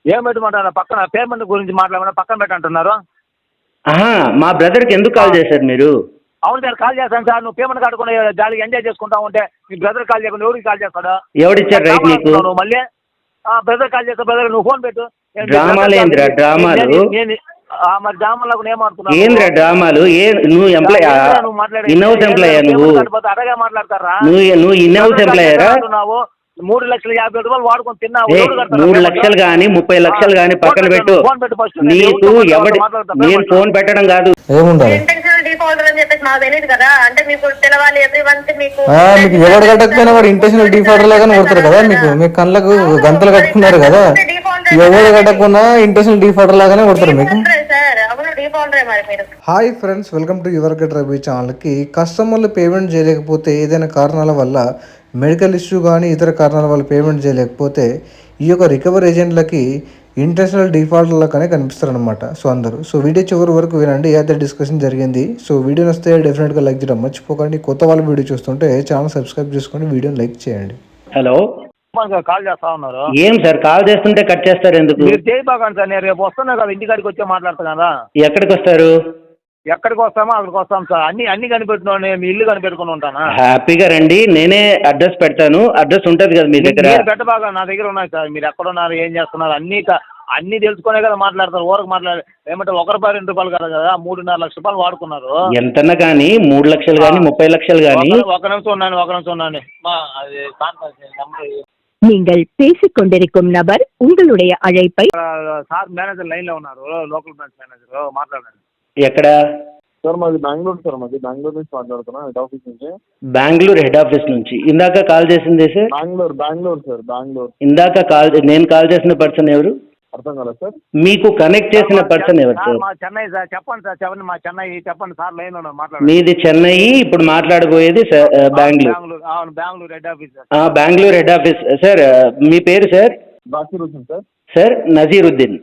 ఏం పెట్టమంటారు? పక్కన పేమెంట్ గురించి మాట్లాడమన్నా పక్కన పెట్టంటున్నారు. మా బ్రదర్కి ఎందుకు కాల్ చేశారు మీరు? అవును సార్, కాల్ చేస్తాను సార్. నువ్వు పేమెంట్ కట్టుకుని జాలీగా ఎంజాయ్ చేసుకుంటా ఉంటే మీ బ్రదర్ కాల్ చేయకుండా ఎవరికి కాల్ చేస్తాడు? ఎవడిచ్చారు రైట్ నీకు? నువ్వు మళ్ళీ బ్రదర్ కాల్ చేస్తా. బ్రదర్ నువ్వు ఫోన్ పెట్టు. డ్రామాలు ఏంద్రా డ్రామాలు? మరి డ్రామాలకు ఏమనుకున్నావు? ఏంద్రా డ్రామాలు? నువ్వు ఎంప్లాయ్ ఇన్ హౌస్ ఎంప్లాయా? అడగా మాట్లాడతారా? నువ్వు ఇన్ హౌస్ ఎంప్లాయరా? 3,50,000 వాడుకొని తిన్నావు. 3 లక్షలు కానీ 30 లక్షలు కానీ పక్కన పెట్టు. నీకు ఎవడి నేను ఫోన్ పెట్టడం కాదు. మీకు ఎవరు కట్టకపోయినా వాడు ఇంటెన్షనల్ డిఫాల్టర్ లాగానే కొడతారు కదా. మీకు కళ్ళకు గంతలు కట్టుకున్నారు కదా, ఎవరు కట్టకుండా ఇంటెన్షనల్ డిఫాల్టర్ లాగానే కొడతారు మీకు. Hi friends, welcome to your get Ravi ఛానల్కి. కస్టమర్లు పేమెంట్ చేయలేకపోతే ఏదైనా కారణాల వల్ల, మెడికల్ ఇష్యూ కానీ ఇతర కారణాల వల్ల పేమెంట్ చేయలేకపోతే ఈ యొక్క రికవరీ ఏజెంట్లకి ఇంటర్నేషనల్ డిఫాల్ట్ లాగానే కనిపిస్తారు అనమాట. సో వీడియో చివరి వరకు వినండి, ఏదైతే డిస్కషన్ జరిగింది. సో వీడియో వస్తే డెఫినెట్గా లైక్ చేయడం మర్చిపోకండి. కొత్త వాళ్ళు వీడియో చూస్తుంటే ఛానల్ సబ్స్క్రైబ్ చేసుకోండి, వీడియోని లైక్ చేయండి. హలో, కాల్ చేస్తా ఉన్నారు. ఏం సార్ కాల్ చేస్తుంటే కట్ చేస్తారు ఎందుకు? మీరు చేయబాకండి సార్, నేను రేపు వస్తున్నా కదా, ఇంటికాడికి వచ్చి మాట్లాడతాను కదా. ఎక్కడికి వస్తారు? ఎక్కడికి వస్తామో అక్కడికి వస్తాం సార్. అన్ని కనిపెట్టుకుని మీ ఇల్లు కనిపెట్టుకుని ఉంటానా? హ్యాపీగా రండి, నేనే అడ్రస్ పెడతాను. అడ్రస్ ఉంటుంది కదా మీ దగ్గర? పెట్టబాగా, నా దగ్గర ఉన్నాయి సార్. మీరు ఎక్కడున్నారు, ఏం చేస్తున్నారు, అన్ని తెలుసుకునే కదా మాట్లాడతారు. ఊరకు మాట్లాడారు ఏమంటే 1 రూపాయి 2 రూపాయలు కదా కదా, 3.5 లక్షల రూపాయలు వాడుకున్నారు. ఎంతన్నా కానీ 3 లక్షలు కానీ 30 లక్షలు కానీ. ఒక నిమిషం ఉన్నాను. நீங்கள் பேசிக் கொண்டிருக்கும் நபர் உங்களுடைய அழைப்பை సార్ మేనేజర్ లైన్ లో ఉన్నారు, లోకల్ బ్రాంచ్ మేనేజర్, మాట్లాడండి. ఎక్కడ సార్? మాది బెంగళూరు సార్. బెంగళూరు నుంచి మాట్లాడుతున్నా, హెడ్ ఆఫీస్ నుంచి. బెంగళూరు హెడ్ ఆఫీస్ నుంచి. ఇందాక కాల్ చేసింది సార్? బెంగళూరు సార్, బెంగళూరు. ఇందాక నేను కాల్ చేసిన పర్సన్ ఎవరు? అర్థం కదా సార్? మీకు కనెక్ట్ చేసిన పర్సన్ ఎవరు సార్? మా చెన్నై సార్. చెప్పండి సార్, చెప్పండి. మా చెన్నై చెప్పండి సార్, లైన్ లో మాట్లాడండి. మీది చెన్నై, ఇప్పుడు మాట్లాడబోయేది బెంగళూరు. అవును, Bengaluru head office. Bengaluru head office. Sir మీ పేరు sir? Zakiruddin sir. Sir Naziruddin.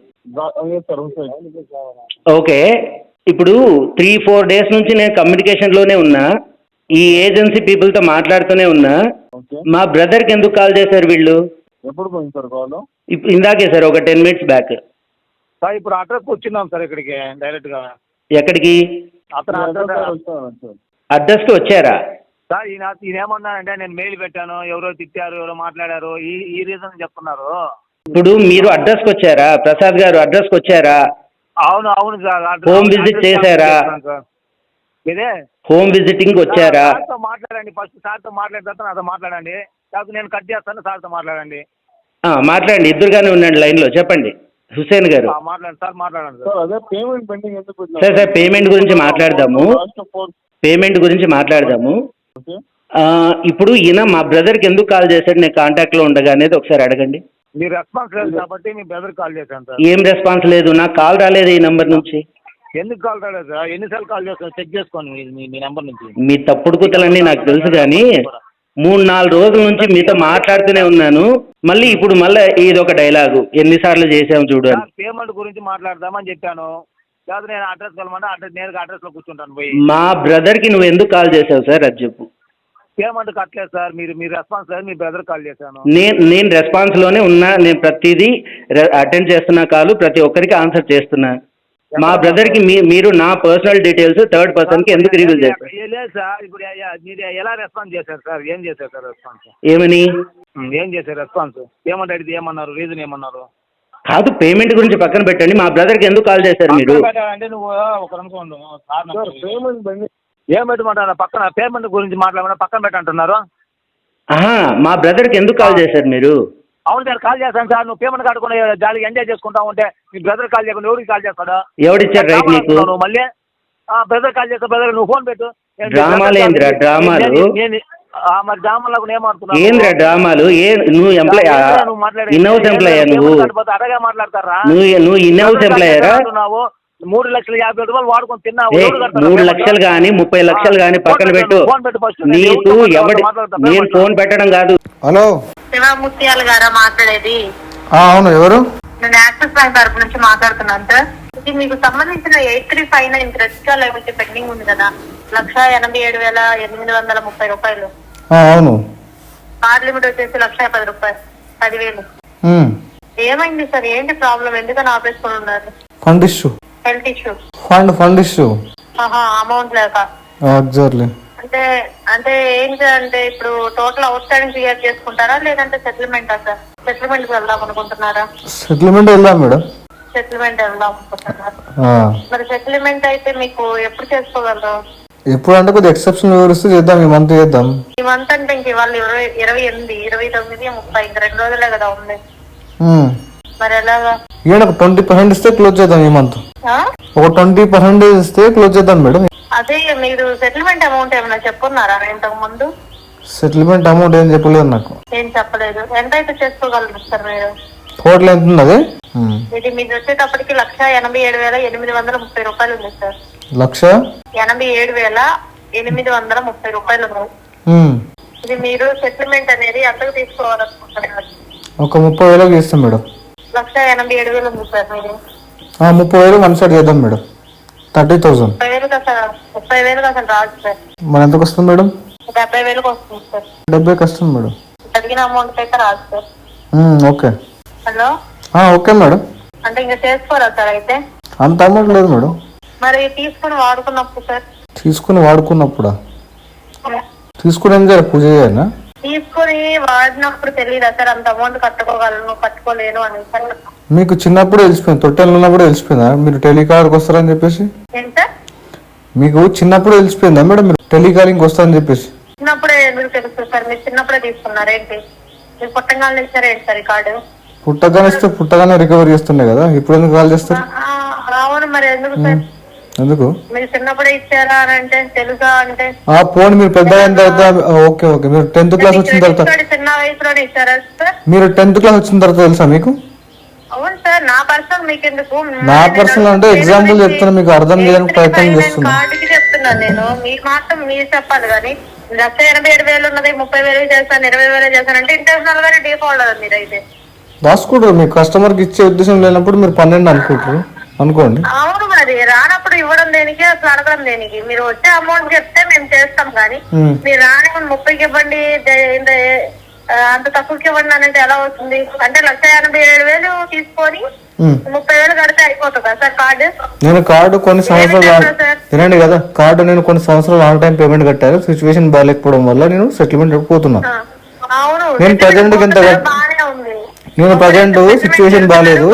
Okay, ఇప్పుడు 3-4 డేస్ నుంచి నేను కమ్యూనికేషన్లోనే ఉన్నా, ఈ ఏజెన్సీ పీపుల్తో మాట్లాడుతూనే ఉన్నా. మా బ్రదర్కి ఎందుకు కాల్ చేశారు వీళ్ళు? ఎప్పుడు పోయింది సార్ కాల్? ఇందాకే సార్, ఒక 10 మినిట్స్ బ్యాక్ సార్. ఇప్పుడు అడ్రస్కి వచ్చినాం సార్, ఇక్కడికి డైరెక్ట్ గా. ఎక్కడికి? అడ్రస్కి వచ్చారా సార్? ఈయన ఏమన్నానంటే, నేను మెయిల్ పెట్టాను, ఎవరో తిట్టారు, ఎవరో మాట్లాడారు, ఈ రీజన్ చెప్తున్నారు. ఇప్పుడు మీరు అడ్రస్కి వచ్చారా? ప్రసాద్ గారు అడ్రస్కి వచ్చారా? అవును సార్. హోమ్ విజిట్ చేశారా? ఇదే హోమ్ విజిటింగ్ వచ్చారా? సార్తో మాట్లాడండి, ఫస్ట్ సార్తో మాట్లాడిన తర్వాత నాతో మాట్లాడండి. కాకపోతే నేను కట్ చేస్తాను, సార్తో మాట్లాడండి. మాట్లాడండి, ఇద్దరుగానే ఉండండి లైన్లో. చెప్పండి హుసేన్ గారు. మాట్లాడండి సార్, మాట్లాడండి సార్. అదే పేమెంట్ పెండింగ్ ఎందుకు? సార్ పేమెంట్ గురించి మాట్లాడదాము. ఇప్పుడు ఈయన మా బ్రదర్కి ఎందుకు కాల్ చేశాడు, నేను కాంటాక్ట్లో ఉండగా అనేది ఒకసారి అడగండి. మీరు రెస్పాన్స్ లేదు కాబట్టి మీ బ్రదర్ కాల్ చేశాను సార్. ఏం రెస్పాన్స్ లేదు? నాకు కాల్ రాలేదు ఈ నెంబర్ నుంచి. ఎందుకు కాల్ రాలేదు సార్? ఎన్నిసార్లు కాల్ చేస్తాను, చెక్ చేసుకోండి మీ నెంబర్ నుంచి. మీ తప్పుడు కుతలన్నీ నాకు తెలుసు కానీ 3-4 రోజుల నుంచి మీతో మాట్లాడుతూనే ఉన్నాను. మళ్ళీ ఇది ఒక డైలాగు, ఎన్నిసార్లు చేసాము చూడు. పేమెంట్ గురించి మాట్లాడదామని చెప్పాను. కాదు, నేను అడ్రస్ కలమంటే నేరుగా అడ్రస్లో కూర్చుంటాను పోయి. మా బ్రదర్కి నువ్వు ఎందుకు కాల్ చేసావు సార్, అది చెప్పు. పేమెంట్ కట్టలేదు సార్. మీరు రెస్పాన్స్ లేదు, మీ బ్రదర్ కాల్ చేశాను. నేను రెస్పాన్స్లోనే ఉన్నా. నేను ప్రతిదీ అటెండ్ చేస్తున్నా, కాలు ప్రతి ఒక్కరికి ఆన్సర్ చేస్తున్నా. మా బ్రదర్కి మీరు నా పర్సనల్ డీటెయిల్స్ థర్డ్ పర్సన్కి ఎందుకు రివీల్ చేస్తారు? లేదు సార్. ఇప్పుడు మీరు ఎలా రెస్పాన్స్ చేశారు సార్? ఏం చేశారు సార్ రెస్పాన్స్? ఏమని ఏం చేశారు రెస్పాన్స్? పేమెంట్ అడిగితే ఏమన్నారు? రీజన్ ఏమన్నారు? కాదు, పేమెంట్ గురించి పక్కన పెట్టండి. మా బ్రదర్కి ఎందుకు కాల్ చేశారు మీరు? అంటే నువ్వు ఒక నిమిషం ఉండు సార్. పేమెంట్ పెండింగ్ ఏం పెట్టమంటారు? పక్కన పేమెంట్ గురించి మాట్లాడమన్నా పక్కన పెట్టంటున్నారు. మా బ్రదర్కి ఎందుకు కాల్ చేశారు మీరు? అవును సార్, కాల్ చేస్తాను సార్. నువ్వు పేమెంట్ కట్టుకుని జాలీగా ఎంజాయ్ చేసుకుంటా ఉంటే మీ బ్రదర్ కాల్ చేయకుండా ఎవరికి కాల్ చేస్తాడు? ఎవడిచ్చారు రైట్ నీకు? నువ్వు మళ్ళీ బ్రదర్ కాల్ చేస్తా. బ్రదర్ నువ్వు ఫోన్ పెట్టు. డ్రామాలు ఏంద్రా డ్రామాలు? మరి డ్రామాలకు ఏమనుకున్నావు? ఏంద్రా డ్రామాలు? నువ్వు ఎంప్లాయ్ ఇన్ హౌస్ ఎంప్లాయా? నువ్వు అడగా మాట్లాడతారా? నువ్వు ఇన్ హౌస్ ఎంప్లాయరా? 3,50,000 వాడుకొని తిన్నావు. 3 లక్షలు కానీ 30 లక్షలు కానీ పక్కన పెట్టు. నీకు ఎవడి నేను ఫోన్ పెట్టడం కాదు. హలో, శివముత్యాల గారా మాట్లాడేది? అవును, ఎవరు? నేను యాక్సిస్ బ్యాంక్ తరపు నుంచి మాట్లాడుతున్నాను సార్. ఇది మీకు సంబంధించిన 8359 క్రెడిట్ లైబిలిటీ పెండింగ్ ఉంది కదా, 1,87,830 రూపాయలు. అవును. కార్డ్ లిమిట్ వచ్చేసి 1,10,000 రూపాయలు, 10,000. ఏమైంది సార్? ఏంటి ప్రాబ్లం? ఎందుకని ఆపేసుకుని ఉన్నారు? Fund issue. Health issue? Fund issue. Amount లేక? ఎగ్జాక్ట్లీ. అంటే ఏంటి అంటే ఇప్పుడు టోటల్ అవుట్ స్టాండింగ్ క్లియర్ చేసుకుంటారా లేదంటే సెటిల్మెంటా సార్? సెటిల్మెంట్ కి వెళ్దాం అనుకుంటున్నారా? సెటిల్మెంట్ వెళ్దాం మేడం. సెటిల్మెంట్ వెళ్దాం అనుకుంటున్నారు. మరి సెటిల్మెంట్ అయితే మీకు ఎప్పుడు చేసుకోగలరు? ఎప్పుడు అంటే కొద్దిగా ఎక్సెప్షన్ వివరిస్తూ చేద్దాం. ఈ మంత్ చేద్దాం. ఈ మంత్ అంటే ఇంక ఇవాళ 28, 29, 30 ఇంకా 2 రోజులే కదా ఉంది. మరి ఎలాగా? ఒక 20% ఇస్తే క్లోజ్ చేద్దాం ఈ మంత్. ఒక 20% ఇస్తే క్లోజ్ చేద్దాం మేడం. అదే మీరు సెటిల్మెంట్ అమౌంట్ ఏమైనా చెప్పున్నారా ఇంతకు ముందు? సెటిల్మెంట్ అమౌంట్ ఏం చెప్పలేదు నాకు. ఏం చెప్పలేదు. ఎంత అయితే చేసుకోగలరు సార్ మీరు? టోటల్ ఎంత ఉంది అది? ఇది మీరు వచ్చేటప్పటికి 1,87,830 రూపాయలు ఉంది సార్. 1,87,830 రూపాయలు ఉంది. ఇది మీరు సెటిల్మెంట్ అనేది ఎంతకు తీసుకోవాలనుకుంటున్నారు? ఒక 30,000 చేస్తాం మేడం. 1,87,000 ఉంది సార్. మీరు 30,000 వన్ సైడ్ చేద్దాం మేడం. 30,000. 30,000 అసలు రాదు సార్. మరి ఎంతకు వస్తుంది మేడం? 70,000 వస్తుంది సార్. 70 వస్తుంది మేడం. అడిగిన అమౌంట్ అయితే రాదు sir. Okay. Hello. Okay madam. అంటే ఇంకా చేసుకోరా సార్? అయితే అంత అమౌంట్ లేదు మేడం. మరి తీసుకుని వాడుకున్నప్పుడు సార్? తీసుకుని వాడుకున్నప్పుడా? తీసుకుని ఏం చేయాలి? పూజ చేయాలా? తీసుకుని వాడినప్పుడు తెలియదా సార్ అంత అమౌంట్ కట్టుకోగలను కట్టుకోలేను అని? మీకు చిన్నప్పుడు తెలిసిపోయింది, తొట్టెలు ఉన్నప్పుడు తెలిసిపోయిందా మీరు టెలికాలింగ్ వస్తారని చెప్పేసి? ఏంటి సార్? మీకు చిన్నప్పుడు తెలిసిపోయిందా మేడం మీరు టెలికాలింగ్ వస్తారని చెప్పేసి? చిన్నప్పుడే ఎందుకు తెలుసు సార్? మీరు చిన్నప్పుడే తీసుకున్నారు ఏంటి? మీరు పుట్టంగానే ఇచ్చారు ఏంటి సార్ ఈ కార్డు? పుట్టగానే ఇస్తే పుట్టగానే రికవరీ చేస్తుండే కదా, ఇప్పుడు ఎందుకు కాల్ చేస్తారు? అవును, మరి ఎందుకు సార్? ఎందుకు మీరు చిన్నప్పుడే ఇచ్చారా అని అంటే తెలుసా అంటే? పోనీ మీరు పెద్ద అయిన తర్వాత ఓకే ఓకే. మీరు 10th క్లాస్ వచ్చిన తర్వాత చిన్న వయసులోనే ఇచ్చారా సార్? మీరు 10th క్లాస్ వచ్చిన తర్వాత తెలుసా మీకు? అవును సార్. నా పర్సనల్ మీకు ఎందుకు? నా పర్సనల్ అంటే ఎగ్జాంపుల్ చెప్తున్నా, మీకు అర్థం చేయడానికి ప్రయత్నం చేస్తున్నా. కార్డుకి చెప్తున్నాను నేను. మీకు మాత్రం మీరు చెప్పాలి కానీ 1,87,000 ఉన్నది 30,000 చేస్తాను 20,000 చేస్తాను అంటే ఇంటర్నల్ గానే డిఫాల్ట్ మీరు అయితే రాసుకుంటారు. మీకు కస్టమర్ కి ఇచ్చే ఉద్దేశం లేనప్పుడు మీరు 12 అనుకుంటారు అనుకోండి. అవును, మరి రానప్పుడు ఇవ్వడం దేనికి అసలు అడగడం దేనికి? మీరు వచ్చే అమౌంట్ చెప్తే మేము చేస్తాం కానీ మీరు రాని 30కి ఇవ్వండి అంత తక్కువకి ఇవ్వండి అనేది ఎలా అవుతుంది? అంటే 1,87,000 తీసుకొని 30,000 కడితే అయిపోతుందా సార్ కార్డు? నేను కార్డు కొన్ని సంవత్సరాలు తినండి కదా, కార్డు నేను కొన్ని సంవత్సరాలు ఆన్ టైం పేమెంట్ కట్టాను. సిచ్యువేషన్ బాగాలేకపోవడం వల్ల నేను సెటిల్మెంట్ పోతున్నా. అవును, నేను ప్రజెంట్ నేను ప్రజెంట్ సిచ్యువేషన్ బాగాలేదు.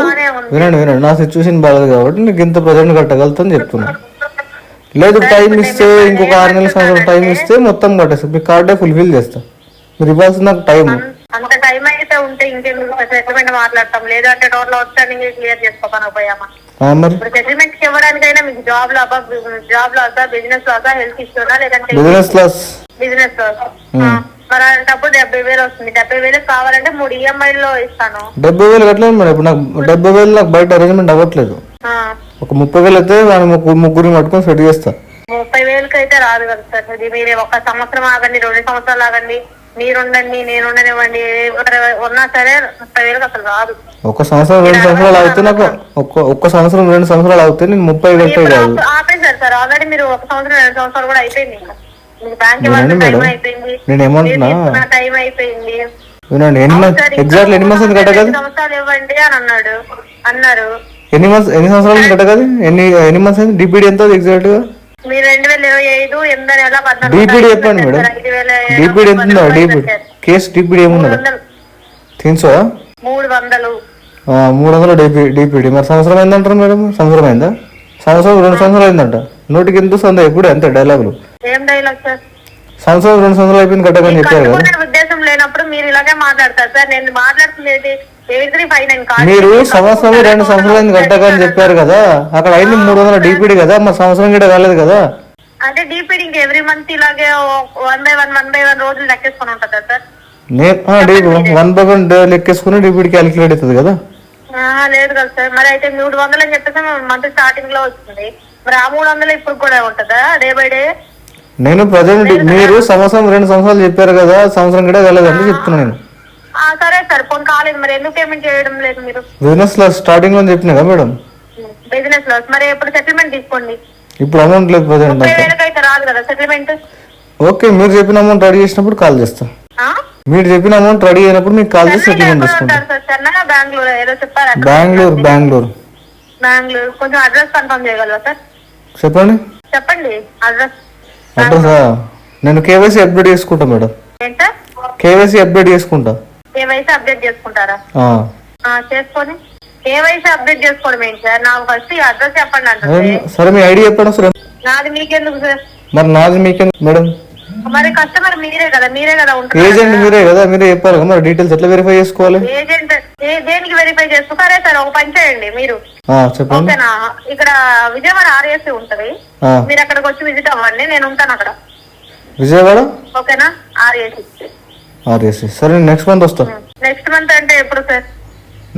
వినండి నా సిచ్యువేషన్ బాగాలేదు కాబట్టి నీకు ఇంత ప్రజెంట్ కట్టగలుగుతాను చెప్తున్నా. లేదు టైం ఇస్తే ఇంకొక 6 నెలల సంవత్సరం టైం ఇస్తే మొత్తం కట్టేస్తా. మీ కార్డే ఫుల్ఫిల్ చేస్తా. మీరు ఇవ్వాల్సిన నాకు టైం. అంత టైం అయితే ఉంటే ఇంకెందుకు సెటిల్మెంట్ మాట్లాడతాం? లేదంటే టోటల్ అవుట్ స్టాండింగ్ క్లియర్ చేసుకోకపోయామా? మరి సెటిల్మెంట్ ఇవ్వడానికైనా మీకు జాబ్ లాసా, బిజినెస్ లాసా, హెల్త్ ఇష్యూనా లేదంటే బిజినెస్ లాస్? Business loss. మరి అలాంటప్పుడు 70,000 వస్తుంది. 70,000 కావాలంటే 3 EMI-లో ఇస్తాను. 70,000 కట్టలేదు మేడం. ఇప్పుడు నాకు 70,000 నాకు బయట అరేంజ్మెంట్ అవ్వట్లేదు. ఒక 30,000 అయితే ముగ్గురిని పట్టుకొని సెట్ చేస్తా. 30,000 అయితే రాదు కదా సార్. ఇది మీరు 1 సంవత్సరం ఆగండి, 2 సంవత్సరాలు ఆగండి, మీరుండండి నేనుండనివ్వండి, ఉన్నా సరే 30,000 అసలు రాదు. 1 సంవత్సరం 2 సంవత్సరాలు అవుతే నాకు 1 సంవత్సరం 2 సంవత్సరాలు అవుతే నేను 30 కట్టే కాదు. ఆపేశారు సార్ ఆల్రెడీ. మీరు 1 సంవత్సరం 2 సంవత్సరాలు కూడా అయిపోయింది. ఇంకా బ్యాంక్ అయిపోయింది, నేను ఏమంటున్నా టైం అయిపోయింది. వినండి ఎగ్జాక్ట్లీ ఎన్ని మంత్స్ కట్టగలదు? సంవత్సరాలు ఇవ్వండి అని అన్నారు. ఎన్ని సంవత్సరాలు కట్టగలదు? ఎన్ని మంత్స్ అయింది? డిపిడి ఎంత ఎగ్జాక్ట్ గా? మీరు 2025 8 నెల 14 డిపిడి చెప్పండి మేడం. డిపిడి ఎంత ఉందా? డిపిడి కేసు డిపిడి ఏమున్నదా? 300 డిపిడి. మరి సంవత్సరం అయిందంటారు మేడం? సంవత్సరం అయిందా? సంవత్సరం 2 సంవత్సరాలు అయిందంట. నోటికి ఎంత సందా ఎప్పుడు అంతే డైలాగులు. ఏం డైలాగ్ సార్? సంవత్సరం 2 సంవత్సరాలు అయిపోయింది కట్టకని చెప్పారు కదా. ఉద్దేశం లేనప్పుడు మీరు ఇలాగే మాట్లాడతారు సార్. నేను మాట్లాడుతుంది మీరు సంవత్సరం 2 సంవత్సరాలు కట్టకని చెప్పారు కదా, అక్కడ అయింది 300 డిపిడి కదా, మరి సంవత్సరం కూడా కాలేదు కదా. అంటే డిపిడి ఇంకా ఎవ్రీ మంత్ ఇలాగే 1 by 1 రోజులు లెక్కేసుకుని ఉంటుందా సార్? 1 by 1 లెక్కేసుకుని డిపిడి క్యాలిక్యులేట్ అవుతుంది కదా. లేదు కదా సార్. మరి అయితే 300 అని చెప్పేసి మంత్ స్టార్టింగ్ లో వస్తుంది. మరి ఆ 300 ఇప్పుడు కూడా ఉంటుందా డే బై డే? నేను ప్రజెంట్ మీరు సంవత్సరం 2 సంవత్సరాలు చెప్పారు కదా, సంవత్సరం కూడా కాలేదంటే చెప్తున్నా నేను. సరే సార్, ఫోన్ కాలేదు. మరి ఎందుకు పేమెంట్ చేయడం లేదు మీరు? బిజినెస్ లాస్ స్టార్టింగ్ లో చెప్పినా కదా మేడం. Business loss. మరి ఎప్పుడు సెటిల్మెంట్ తీసుకోండి. ఇప్పుడు అమౌంట్ లేదు ప్రజెంట్. 30,000 అయితే రాదు కదా సెటిల్మెంట్. ఓకే, మీరు చెప్పిన అమౌంట్ రెడీ చేసినప్పుడు కాల్ చేస్తా. మీరు చెప్పిన అమౌంట్ రెడీ అయినప్పుడు మీకు కాల్ చేసి సెటిల్మెంట్ ఎక్కడ తీసుకుంటాం. ఉంటారు సార్? చెన్నై, బెంగళూరు ఏదో చెప్పారు. బెంగళూరు. బెంగళూరు. కొంచెం అడ్రస్ కన్ఫర్మ్ చేయగలరా సార్? చెప్పండి. చెప్పండి అడ్రస్. అడ్రసా? నేను కేవైసీ అప్డేట్ చేసుకుంటా మేడం. ఏంటి సార్? కేవైసీ అప్డేట్ చేసుకుంటా. కేవైసీ అప్డేట్ చేసుకుంటారా? ఆ. చేసుకొని కేవైసీ అప్డేట్ చేసుకోవడం ఏంటి సార్? నాకు ఫస్ట్ ఈ అడ్రస్ చెప్పండి అంటే. సరే మీ ఐడి చెప్పండి సార్. నాది మీకెందుకు సార్? మరి నాది మీకెందుకు మేడం? మరి కస్టమర్ మీరే కదా ఉంటారు. ఏజెంట్ మీరే కదా, మీరే చెప్పాలి కదా. మరి డీటెయిల్స్ ఎట్లా వెరిఫై చేసుకోవాలి? ఏజెంట్ దేనికి వెరిఫై చేసుకో? సరే సార్, ఒక పని చేయండి మీరు. చెప్పండి. ఓకేనా? ఇక్కడ విజయవాడ ఆర్ఎస్సీ ఉంటది, మీరు అక్కడికి వచ్చి విజిట్ అవ్వండి, నేను ఉంటాను అక్కడ. విజయవాడ? ఓకేనా? ఆర్ఎస్సీ. సరే నెక్స్ట్ మంత్ వస్తా. నెక్స్ట్ మంత్ అంటే ఎప్పుడు సార్?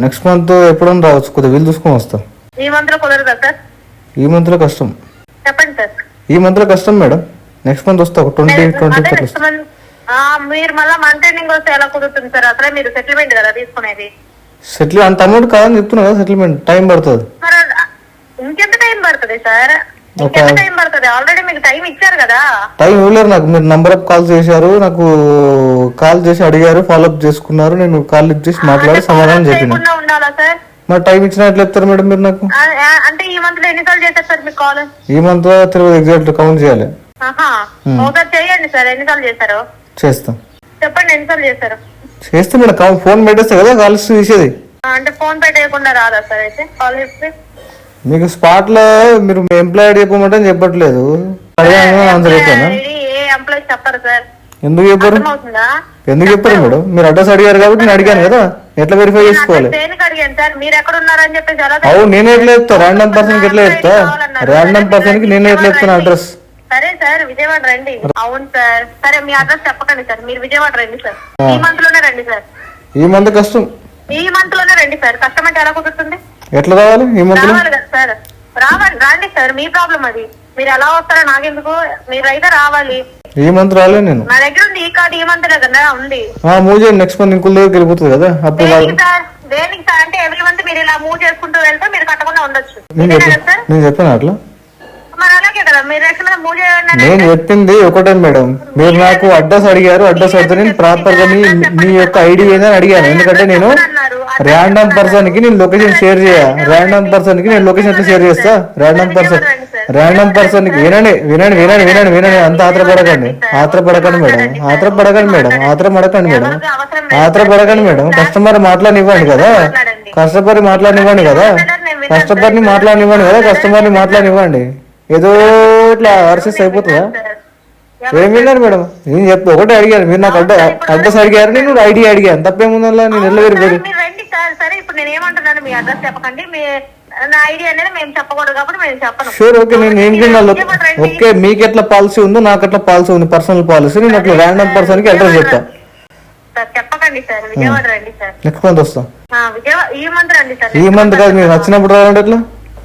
నెక్స్ట్ మంత్ ఎప్పుడన్నా రావచ్చు, కొద్దిగా వీలు చూసుకొని వస్తా. ఈ మంత్ లో కుదరదా సార్? ఈ మంత్ లో కష్టం. చెప్పండి సార్. ఈ మంత్ లో కష్టం మేడం. నెక్స్ట్ మంత్ వస్తా, 20 నెక్స్ట్ మంత్. మీరు మళ్ళీ మంత్ ఎండింగ్ వస్తే ఎలా కుదురుతుంది సార్? అసలే మీరు సెటిల్మెంట్ కదా తీసుకునేది. సెటిల్ అంత అమౌంట్ కాదని చెప్తున్నా కదా, సెటిల్మెంట్ టైం పడుతుంది. ఇంకెంత టైం పడుతుంది సార్? ఇంకెంత టైం పడుతుంది? ఆల్రెడీ మీకు టైం ఇచ్చారు కదా. టైం ఇవ్వలేరు నాకు. మీరు నంబర్ ఆఫ్ కాల్ చేశారు, నాకు కాల్ చేసి అడిగారు, ఫాలో అప్ చేసుకున్నారు. నేను కాల్ లిఫ్ట్ చేసి మాట్లాడి సమాధానం చెప్పిన. ఉండాలా సార్? మరి టైం ఇచ్చినా ఎట్లా చెప్తారు మేడం మీరు నాకు? అంటే ఈ మంత్ లో ఎన్నిసార్లు చేస్తారు సార్ మీకు కాల్? ఈ మంత్ తెలియదు, ఎగ్జాక్ట్ కౌంట్ చేయాలి. ఒకసారి చేయండి సార్. ఎన్నిసార్లు చేశారు? చేస్తాం. చెప్పండి ఎన్నిసార్లు చేశారు? చేస్తే మేడం ఫోన్ పెట్టేస్తే కదా కాల్ తీసేది. అంటే ఫోన్ పే చేయకుండా రాదా సార్ అయితే కాల్ హిస్టరీ? మీకు స్పాట్ లో మీరు ఎంప్లాయ్ చెప్పమంటే చెప్పట్లేదు. ఏ ఎంప్లాయీ చెప్పారు సార్? ఎందుకు చెప్పారు? ఎందుకు చెప్పారు మేడం? మీరు అడ్రస్ అడిగారు కాబట్టి నేను అడిగాను కదా, ఎట్లా వెరిఫై చేసుకోవాలి? దేనికి అడిగాను సార్? మీరు ఎక్కడ ఉన్నారని చెప్పేసి ఎలా? అవును, నేను ఎట్లా చెప్తా? ర్యాండమ్ పర్సన్ కి ఎట్లా చెప్తా? ర్యాండమ్ పర్సన్ కి నేను ఎట్లా చెప్తాను అడ్రస్? సరే సార్, విజయవాడ రండి. అవును సార్. సరే మీ అడ్రస్ చెప్పకండి సార్, మీరు విజయవాడ రండి సార్. ఈ మంత్ లోనే రండి సార్. ఈ మంత్ కష్టం. ఈ మంత్ లోనే రండి సార్. కష్టం అంటే ఎలా కుదురుతుంది? ఎట్లా రావాలి? ఈ మంత్ రావాలి కదా సార్. రండి సార్, మీ ప్రాబ్లం అది. మీరు ఎలా వస్తారో నాకెందుకు, మీరు అయితే రావాలి. ఈ మంత్ రాలే నేను. నా దగ్గర ఉంది ఈ కార్డు, ఈ మంత్ కదా ఉంది. మూవ్ చేయండి, నెక్స్ట్ మంత్ ఇంకో దగ్గరికి వెళ్ళిపోతుంది కదా అప్పుడు. దేనికి సార్? అంటే ఎవ్రీ మంత్ మీరు ఇలా మూవ్ చేసుకుంటూ వెళ్తే మీరు కట్టకుండా ఉండొచ్చు. నేను చెప్పాను అట్లా. మరి అలాగే కదా, మీరు నెక్స్ట్ మంత్ మూవ్ చేయండి. నేను చెప్పింది ఒకటే మేడం, మీరు నాకు అడ్రస్ అడిగారు, అడ్రస్ అడితే నేను ప్రాపర్ గా మీ యొక్క ఐడి ఏదని అడిగాను. ఎందుకంటే నేను ర్యాండమ్ పర్సన్ కి నేను లొకేషన్ షేర్ ర్యాండమ్ పర్సన్ కి నేను లొకేషన్ ఎట్లా షేర్ చేస్తా? ర్యాండమ్ పర్సన్ కి వినండి. అంత ఆత్రపడకండి మేడం. కస్టమర్ మాట్లాడనివ్వండి కదా, కస్టమర్ని మాట్లాడనివ్వండి. ఏదో ఇట్లా అర్సెస్ అయిపోతుందా? ఏం విన్నారు మేడం? నేను చెప్పి ఒకటే అడిగాను, మీరు నాకు అడ్రస్ అడిగారు, నేను ఐడి అడిగాను. తప్పేముందల్లా? నేను వెళ్ళి సరే ఇప్పుడు నేను ఏమంటున్నాను, మీ అడ్రస్ చెప్పకండి, నా ఐడియా అనేది మేము చెప్పకూడదు కాబట్టి మేము చెప్పను. Sure, okay. నేను ఏం తినాలి? ఓకే, మీకు ఎట్లా పాలసీ ఉందో నాకు ఎట్లా పాలసీ ఉంది, పర్సనల్ పాలసీ. నేను అట్లా ర్యాండమ్ పర్సన్ కి అడ్రస్ చెప్తా. చెప్పకండి సార్, విజయవాడ రండి సార్. నెక్స్ట్ మంత్ వస్తా. ఈ మంత్ రండి సార్. ఈ మంత్ కాదు, మీకు నచ్చినప్పుడు రావండి. ఎట్లా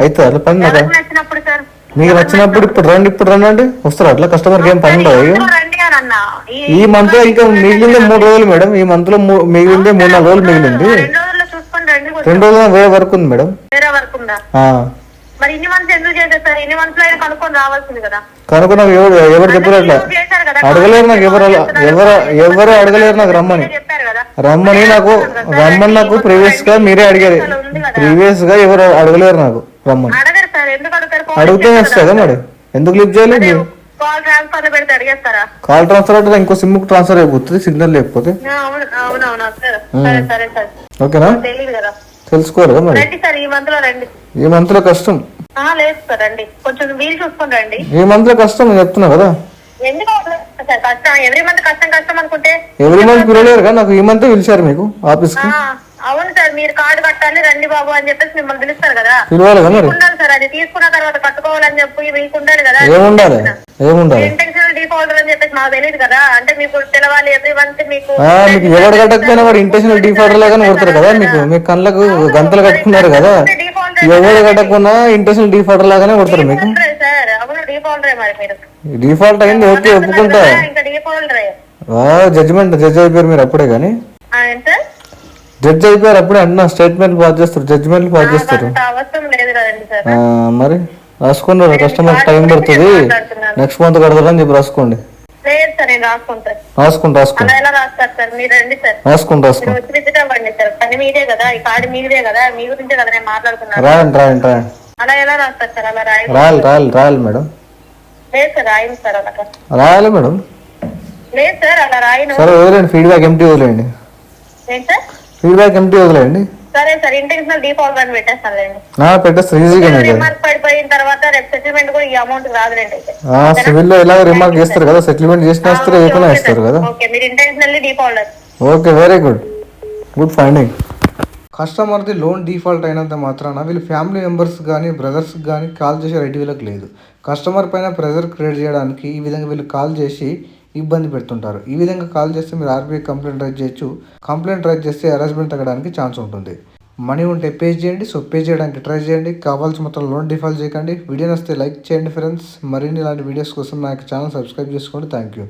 అయితే అట్లా పని నచ్చినప్పుడు సార్, మీకు నచ్చినప్పుడు ఇప్పుడు రండి అంటే వస్తారు. అట్లా కస్టమర్కి ఏం పని ఉండదు. ఈ మంత్ లో ఇంకా మిగిలిందే 3 రోజులు మేడం. ఈ మంత్ లో మిగిలిందే 3-4 రోజులు మిగిలింది. 2 రోజులు వేరే వర్క్ ఉంది మేడం. మరి ఇన్ని మంత్స్ ఎందుకు చేశారు సార్? ఇన్ని మంత్స్ లో కనుక్కొని రావాల్సింది కదా. కనుక్కున్నా ఎవరు చెప్పారు? అట్లా అడగలేరు నాకు, ఎవరు అడగలేరు నాకు రమ్మని నాకు ప్రీవియస్ గా మీరే అడిగారు. ప్రీవియస్ గా ఎవరు అడగలేరు నాకు రమ్మని. అడిగితే వస్తుందా మరి? ఎందుకు లిఫ్ట్ చేయాలి? కాల్ ట్రాన్స్ఫర్ అంటే ఇంకో సిమ్ ట్రాన్స్ఫర్ అయిపోతుంది, సిగ్నల్ లేకపోతే. ఓకేనా? తెలుసుకోరు కదా మరి. ఈ మంత్ లో కష్టం. లేదు సార్ రండి, కొంచెం వీలు చూసుకొని రండి. ఈ మంత్ లో కష్టం నేను చెప్తున్నా కదా. ఎందుకు సార్ కష్టం? ఎవ్రీ మంత్ కష్టం అనుకుంటే ఎవ్రీ మంత్ పిలవలేరు కదా, నాకు ఈ మంత్ పిలిచారు మీకు ఆఫీస్ కి. అవును సార్, మీరు కార్డు కట్టాలి రండి బాబు అని చెప్పేసి మిమ్మల్ని పిలుస్తారు కదా. పిలవాలి కదా మరి. ఉండాలి సార్, అది తీసుకున్న తర్వాత కట్టుకోవాలని చెప్పి మీకు ఉండాలి కదా. ఏముండాలి? ఇంటెన్షనల్ డిఫాల్టర్ అని చెప్పేసి మాకు తెలియదు కదా. అంటే మీకు తెలవాలి ఎవ్రీ మంత్. మీకు ఎవరు కట్టకపోయినా వాడు ఇంటెన్షనల్ డిఫాల్టర్ లాగానే కొడతారు కదా. మీ కళ్ళకు గంతలు కట్టుకున్నారు కదా, ఎవరు కట్టకుండా ఇంటెన్షనల్ డిఫాల్టర్ లాగానే కొడతారు మీకు. సార్ అవును డిఫాల్టరే. మరి మీరు డిఫాల్ట్ అయింది, ఓకే ఒప్పుకుంటా. జడ్జ్ అయిపోయారు మీరు అప్పుడే. కానీ జడ్జ్ అయిపోయారు అప్పుడే అన్న. స్టేట్మెంట్ పాస్ చేస్తారు, జడ్జిమెంట్ పాస్ చేస్తారు. మరి రాసుకోండి, కస్టమర్ టైం పడుతుంది, నెక్స్ట్ మంత్ కడతారని చెప్పి రాసుకోండి. లేదు సార్ నేను రాసుకుంటాను. రాసుకోండి అలా ఎలా రాస్తారు సార్? మీరు రండి సార్, రాసుకోండి మీరు వచ్చి విజిట్ అవ్వండి సార్. పని మీదే కదా, ఈ కార్డు మీదే కదా, మీ గురించే కదా నేను మాట్లాడుతున్నాను. రాయండి అలా ఎలా రాస్తారు సార్? అలా రాయాలి మేడం. లేదు సార్ రాయను సార్ అలా. రాయాలి మేడం. లేదు సార్ అలా రాయను. సరే వదిలేండి, ఫీడ్బ్యాక్ ఎంటీ వదిలేయండి. ఏంటి సార్? ఫీడ్బ్యాక్ ఎంటీ వదిలేయండి. సరే సార్, ఇంటెన్షనల్ డిఫాల్ట్ అని పెట్టేస్తానులేండి. పెట్టేస్తారు ఈజీగానే. రిమార్క్ పడిపోయిన తర్వాత రేపు సెటిల్మెంట్ కూడా ఈ అమౌంట్ రాదులేండి. సివిల్లో ఎలాగో రిమార్క్ చేస్తారు కదా, సెటిల్మెంట్ చేసినా ఇస్తారు, ఏమైనా ఇస్తారు కదా. ఓకే, మీరు intentionally default. Okay, very good finding. కస్టమర్ది లోన్ డిఫాల్ట్ అయినంత మాత్రాన వీళ్ళు ఫ్యామిలీ మెంబర్స్ కానీ బ్రదర్స్ కానీ కాల్ చేసే రైట్ వీళ్ళకి లేదు. కస్టమర్ పైన ప్రెజర్ క్రియేట్ చేయడానికి ఈ విధంగా వీళ్ళు కాల్ చేసి ఇబ్బంది పెడుతుంటారు. ఈ విధంగా కాల్ చేస్తే మీరు ఆర్బీఐ కంప్లైంట్ రైజ్ చేయొచ్చు. కంప్లైంట్ రైజ్ చేస్తే హెరాస్మెంట్ తగ్గడానికి ఛాన్స్ ఉంటుంది. మనీ ఉంటే పే చేయండి. సో పే చేయడానికి ట్రై చేయండి. కావాల్సిన మొత్తం లోన్ డిఫాల్ట్ చేయకండి. వీడియో నచ్చితే లైక్ చేయండి ఫ్రెండ్స్. మరిన్ని ఇలాంటి వీడియోస్ కోసం నా ఛానల్ సబ్స్క్రైబ్ చేసుకోండి. Thank you.